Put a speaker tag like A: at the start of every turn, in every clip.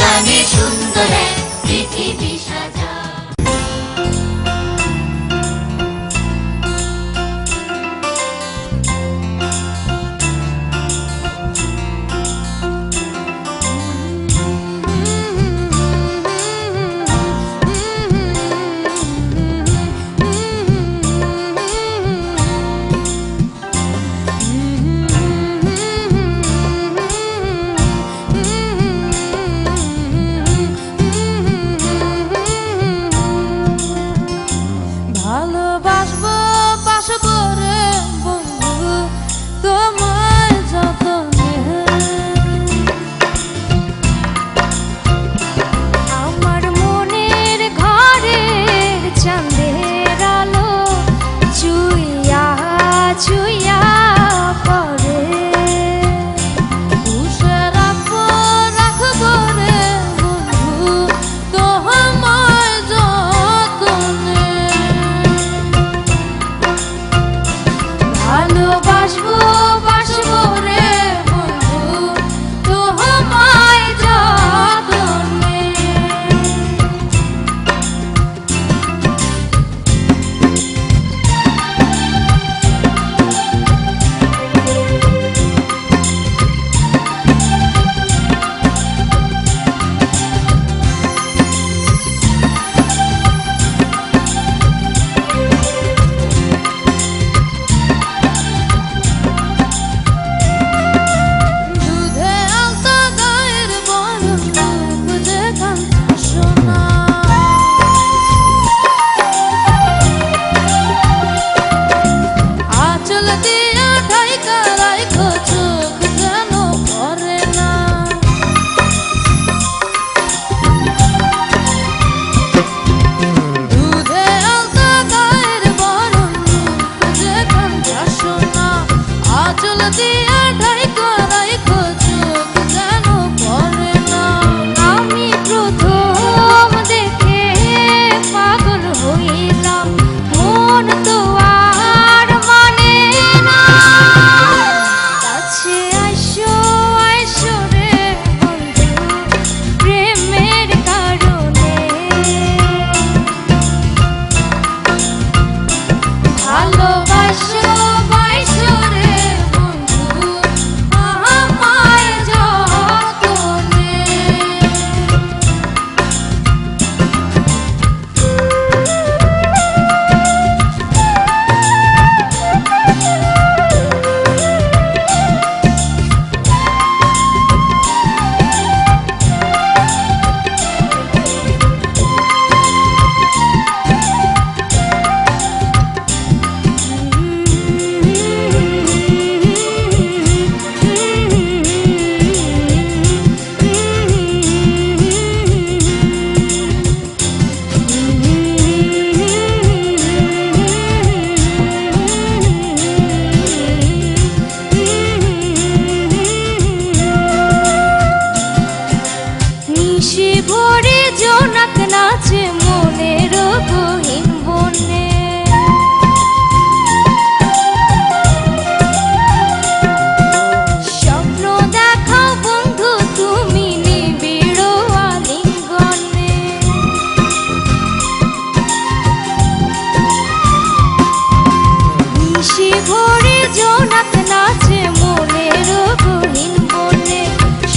A: গানে সুন্দর এক পৃথিবী সাজা।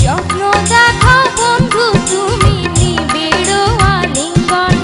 B: স্বপ্ন দেখাও বন্ধু তুমি নিবিড় আলিঙ্গনে।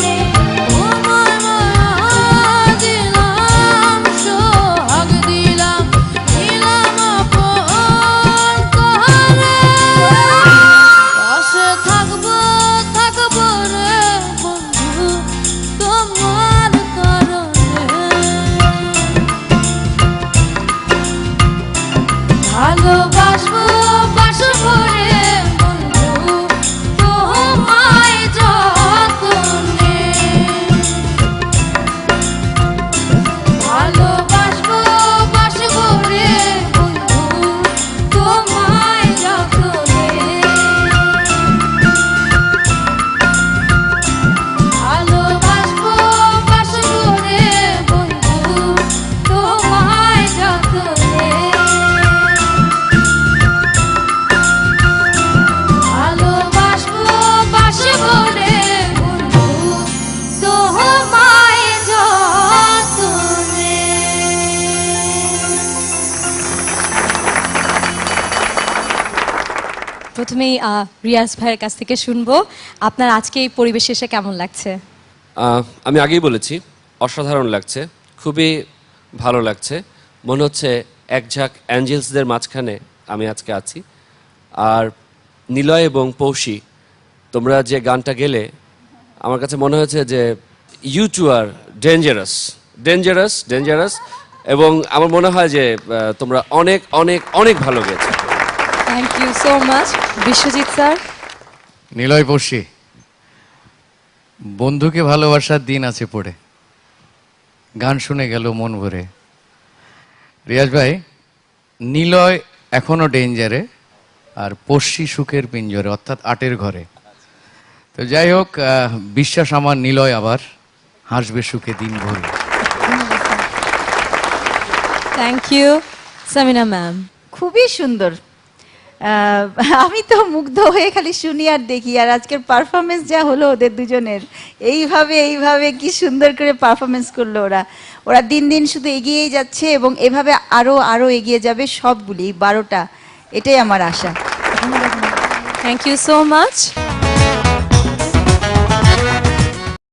B: প্রথমেই রিয়াজ ভাইয়ের কাছ থেকে শুনবো আপনার আজকে এই পরিবেশে এসে কেমন লাগছে?
C: আমি আগেই বলেছি অসাধারণ লাগছে, খুবই ভালো লাগছে। মনে হচ্ছে এক ঝাঁক অ্যাঞ্জেলসদের মাঝখানে আমি আজকে আছি। আর নিলয় এবং পৌশী, তোমরা যে গানটা গেলে আমার কাছে মনে হয়েছে যে you two are dangerous dangerous dangerous, এবং আমার মনে হয় যে তোমরা অনেক অনেক অনেক ভালো গেছো।
B: Thank you so much. Biswajit sir.
D: Niloy পড়শি, বন্ধুকে ভালোবাসার দিন আছে পড়ে, গান শুনে গেল মন ভরে। রিয়াজ ভাই, নিলয় এখনো ডেঞ্জারে আর পড়শি সুখের পিঞ্জরে, অর্থাৎ আটের ঘরে। তো যাই হোক, বিশ্বাস আমার নিলয় আবার হাসবে সুখে দিন ভরে।
B: Thank you. সামিনা ম্যাম।
E: খুবই সুন্দর। আমি তো মুগ্ধ হয়ে খালি শুনি আর দেখি, আর আজকের পারফরমেন্স যা হলো ওদের দুজনের, এইভাবে কি সুন্দর করে পারফরমেন্স করলো ওরা। ওরা দিন দিন শুধু এগিয়েই যাচ্ছে এবং এভাবে আরো এগিয়ে যাবে সবগুলি 12টা, এটাই আমার আশা।
B: Thank you so much.